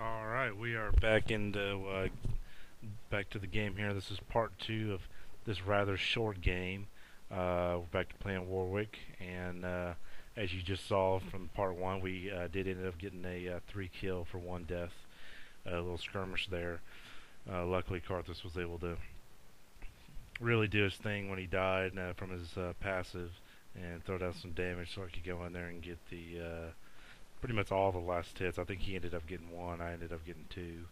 All right, we are back back to the game here. This is part two of this rather short game. We're back to playing Warwick, and as you just saw from part one, we did end up getting a 3 kill for 1 death. A little skirmish there. Luckily, Karthus was able to really do his thing when he died from his passive and throw down some damage, so I could go in there and get the pretty much all the last hits. I think he ended up getting one. I ended up getting two,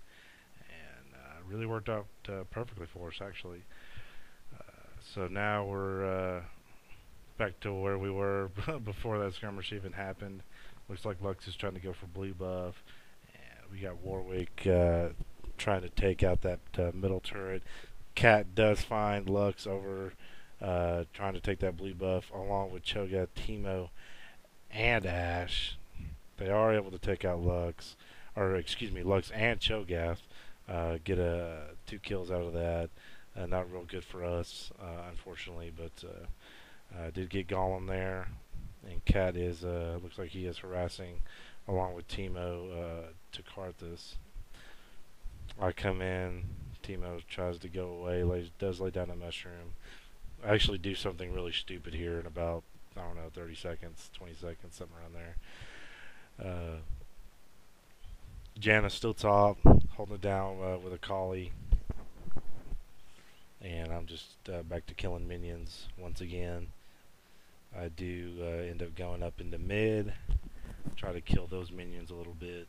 and really worked out perfectly for us actually. So now we're back to where we were before that skirmish even happened. Looks like Lux is trying to go for blue buff, and we got Warwick trying to take out that middle turret. Cat does find Lux over trying to take that blue buff along with Cho'Gath, Teemo, and Ashe. They are able to take out Lux, or excuse me, Lux and Cho'Gath. Get 2 kills out of that. Not real good for us, unfortunately, but did get Golem there. And Cat is looks like he is harassing along with Teemo to Karthus. I come in. Teemo tries to go away. Does lay down a mushroom. I actually do something really stupid here in about, I don't know, 30 seconds, 20 seconds, something around there. Janna's still top, holding it down with a collie. And I'm just back to killing minions once again. I do end up going up into mid, try to kill those minions a little bit.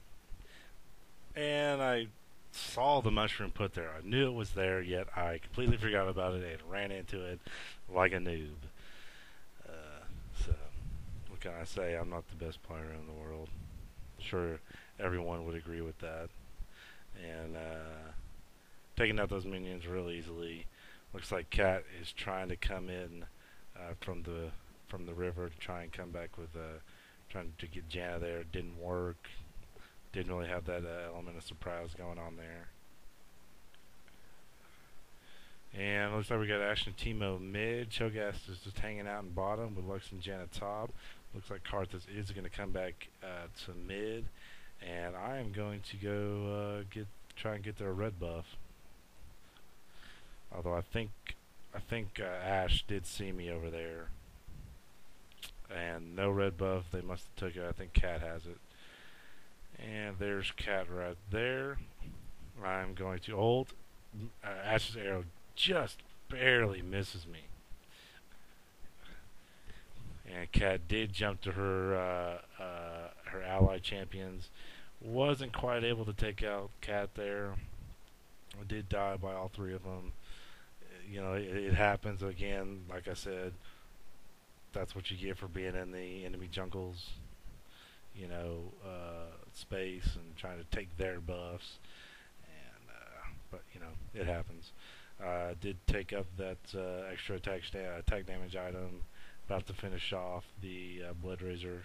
And I saw the mushroom put there. I knew it was there, yet I completely forgot about it and ran into it like a noob. So, what can I say? I'm not the best player in the world. Sure, everyone would agree with that. And taking out those minions real easily. Looks like Cat is trying to come in from the river to try and come back with trying to get Janna there. Didn't work. Didn't really have that element of surprise going on there. And looks like we got Ashe and Teemo mid. Cho'Gath is just hanging out in bottom with Lux and Janna top. Looks like Karthus is going to come back to mid, and I am going to go try and get their red buff. Although I think Ashe did see me over there, and no red buff. They must have took it. I think Cat has it, and there's Cat right there. I'm going to ult. Ashe's arrow just barely misses me. And Cat did jump to her her ally champions. Wasn't quite able to take out Cat there. I did die by all three of them. You know, it happens again. Like I said, that's what you get for being in the enemy jungles. You know, space and trying to take their buffs. And but you know, it happens. Did take up that extra attack damage item. About to finish off the Blood Razor,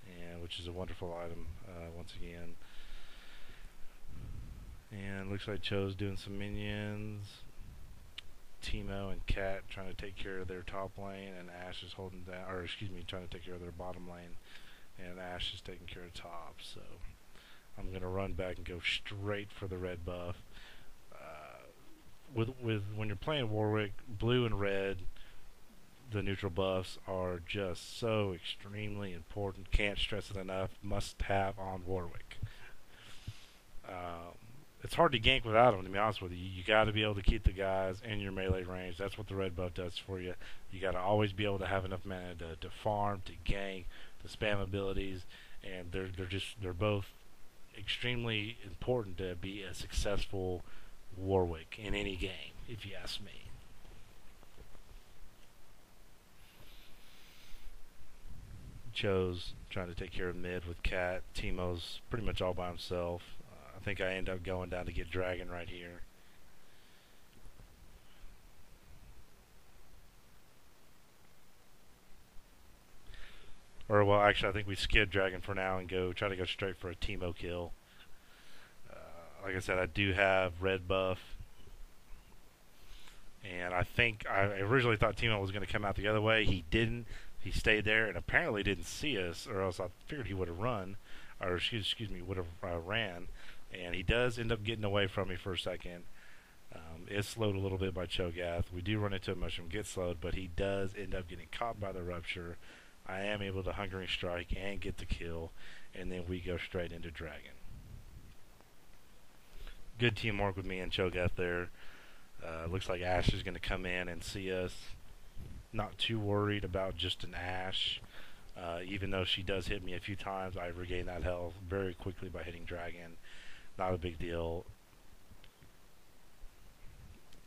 and which is a wonderful item once again. And looks like Cho's doing some minions. Teemo and Cat trying to take care of their top lane, and Ashe is holding down, or excuse me, trying to take care of their bottom lane, and Ashe is taking care of top. So I'm gonna run back and go straight for the red buff. With when you're playing Warwick, blue and red, the neutral buffs are just so extremely important. Can't stress it enough. Must have on Warwick. It's hard to gank without them, to be honest with you. You got to be able to keep the guys in your melee range. That's what the red buff does for you. You got to always be able to have enough mana to farm, to gank, to spam abilities, and they're both extremely important to be a successful Warwick in any game, if you ask me. Cho's trying to take care of mid with Cat. Teemo's pretty much all by himself. I think I end up going down to get Dragon right here. Or, well, actually, I think we skip Dragon for now and try to go straight for a Teemo kill. Like I said, I do have red buff. And I originally thought Teemo was going to come out the other way. He didn't. He stayed there and apparently didn't see us, or else I figured he would have run, or excuse me, would have ran. and he does end up getting away from me for a second. Is slowed a little bit by Cho'Gath. We do run into a mushroom, get slowed, but he does end up getting caught by the rupture. I am able to hungering strike and get the kill, and then we go straight into dragon. Good teamwork with me and Cho'Gath there. Looks like Ash is going to come in and see us. Not too worried about just an Ash. Even though she does hit me a few times, I regain that health very quickly by hitting dragon. Not a big deal.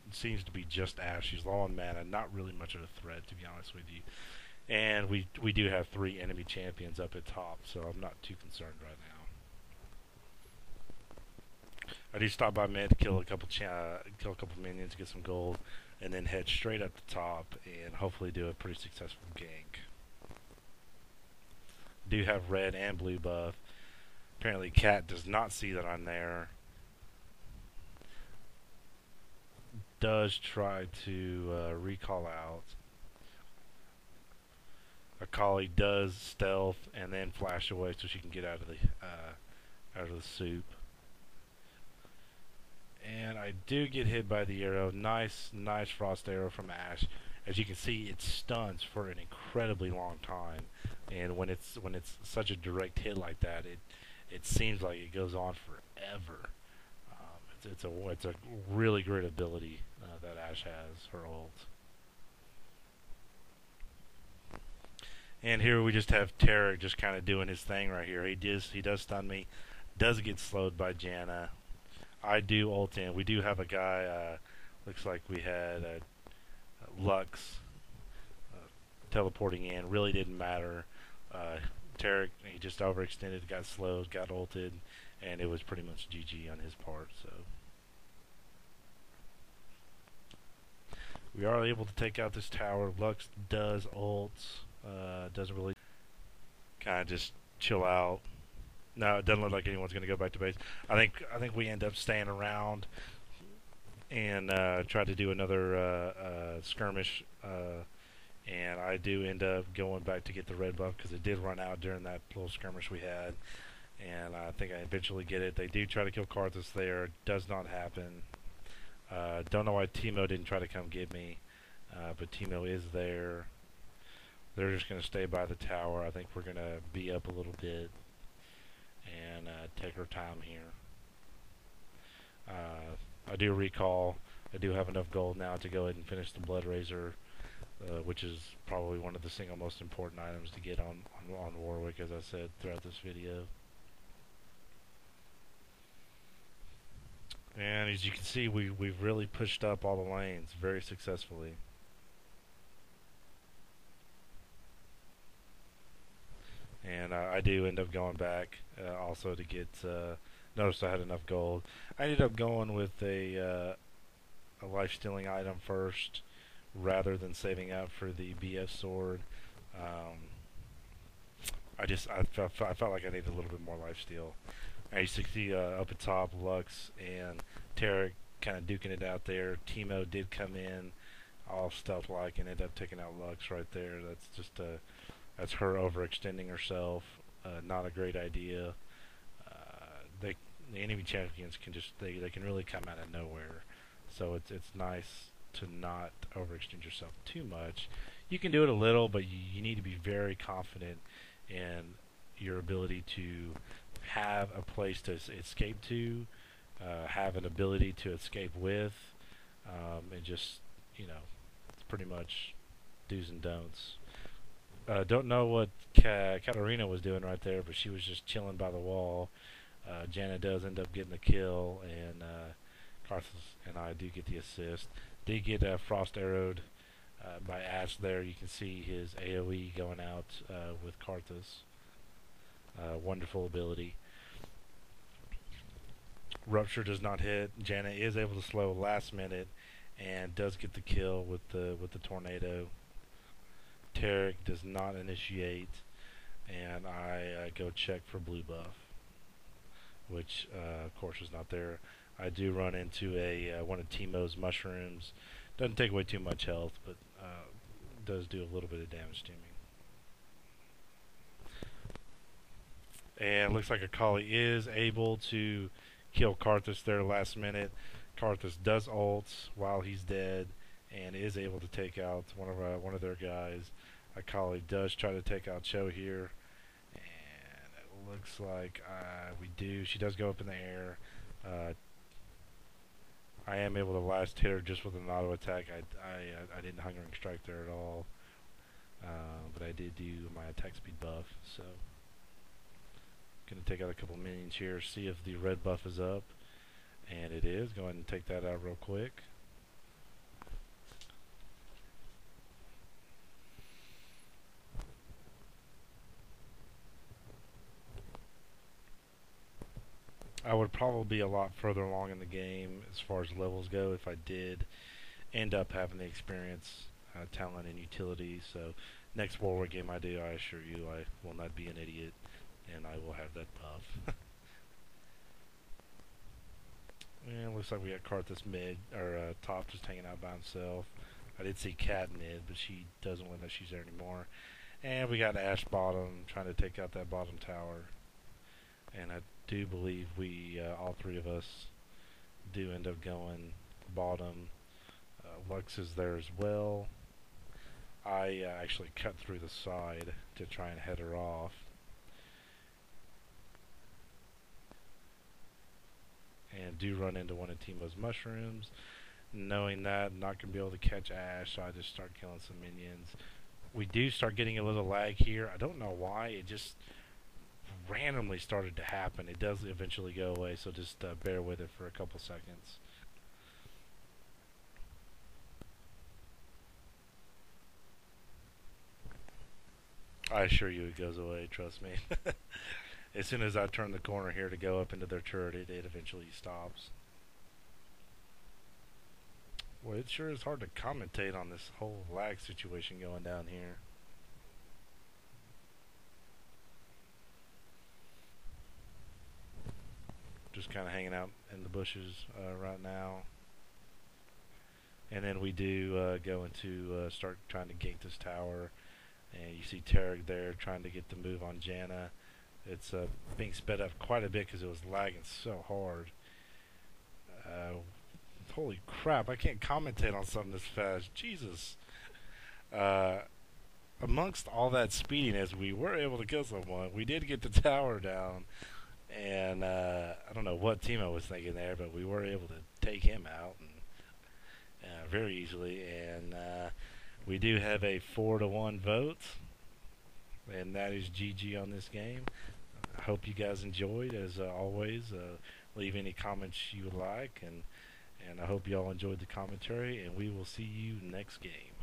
It seems to be just Ash. She's low on mana, not really much of a threat, to be honest with you. And we do have 3 enemy champions up at top, so I'm not too concerned right now. I do stop by mid to kill a couple minions, get some gold, and then head straight up the top and hopefully do a pretty successful gank. Do have red and blue buff. Apparently Cat does not see that I'm there. Does try to recall out. Akali does stealth and then flash away so she can get out of the soup. And I do get hit by the arrow. Nice frost arrow from Ash. As you can see, it stuns for an incredibly long time. And when it's such a direct hit like that, it seems like it goes on forever. It's a really great ability that Ash has, her ult. And here we just have Tarek just kind of doing his thing right here. He does stun me, does get slowed by Janna. I do ult in. We do have a guy. Looks like we had Lux teleporting in. Really didn't matter. Tarek, he just overextended, got slowed, got ulted, and it was pretty much GG on his part. So we are able to take out this tower. Lux does ult. Doesn't really kind of just chill out. No, it doesn't look like anyone's going to go back to base. I think we end up staying around and try to do another skirmish. And I do end up going back to get the red buff because it did run out during that little skirmish we had. And I think I eventually get it. They do try to kill Karthus there. Does not happen. Don't know why Teemo didn't try to come get me. But Teemo is there. They're just going to stay by the tower. I think we're going to be up a little bit and take our time here. I do recall. I do have enough gold now to go ahead and finish the Blood Razor, which is probably one of the single most important items to get on Warwick, as I said throughout this video. And as you can see, we've really pushed up all the lanes very successfully. And I do end up going back also to get. Noticed I had enough gold. I ended up going with a life stealing item first, rather than saving up for the BF sword. I felt like I needed a little bit more life steal. I used to see up at top Lux and Tarek kind of duking it out there. Teemo did come in all stealth like and ended up taking out Lux right there. That's just that's her overextending herself. Not a great idea. The enemy champions can just they can really come out of nowhere. So it's nice to not overextend yourself too much. You can do it a little, but you need to be very confident in your ability to have a place to escape to, have an ability to escape with, and just, it's pretty much do's and don'ts. Don't know what Katarina was doing right there, but she was just chilling by the wall. Janna does end up getting the kill, and Karthus and I do get the assist. Did get frost arrowed by Ash there. You can see his AoE going out with Karthus. Wonderful ability. Rupture does not hit. Janna is able to slow last minute and does get the kill with the tornado. Tarek does not initiate, and I go check for blue buff, which of course is not there. I do run into one of Teemo's mushrooms. Doesn't take away too much health, but does do a little bit of damage to me. And looks like Akali is able to kill Karthus there last minute. Karthus does ults while he's dead and is able to take out one of their guys. Akali does try to take out Cho here, and it looks like we do. She does go up in the air. I am able to last hit her just with an auto attack. I didn't hungering strike there at all, but I did do my attack speed buff. So gonna take out a couple minions here, see if the red buff is up, and it is. Go ahead and take that out real quick. I would probably be a lot further along in the game as far as levels go if I did end up having the experience, talent, and utility. So next Warwick game I do, I assure you I will not be an idiot, and I will have that buff. And looks like we got Karthus mid, or top, just hanging out by himself. I did see Cat mid, but she doesn't look like she's there anymore. And we got Ash bottom, trying to take out that bottom tower. And I do believe we, all three of us, do end up going bottom. Lux is there as well. I actually cut through the side to try and head her off. And do run into one of Teemo's mushrooms. Knowing that, I'm not going to be able to catch Ash, so I just start killing some minions. We do start getting a little lag here. I don't know why. It just randomly started to happen. It does eventually go away, so just bear with it for a couple seconds. I assure you it goes away, trust me. As soon as I turn the corner here to go up into their turret, it eventually stops. Well, it sure is hard to commentate on this whole lag situation going down here. Just kind of hanging out in the bushes right now. And then we do go into start trying to gate this tower. And you see Tarek there trying to get the move on Janna. It's being sped up quite a bit because it was lagging so hard. Holy crap, I can't commentate on something this fast. Jesus. Amongst all that speediness, we were able to kill someone. We did get the tower down. And I don't know what team I was thinking there, but we were able to take him out and, very easily. And we do have a 4-1 vote. And that is GG on this game. I hope you guys enjoyed. As always, leave any comments you would like. And I hope you all enjoyed the commentary. And we will see you next game.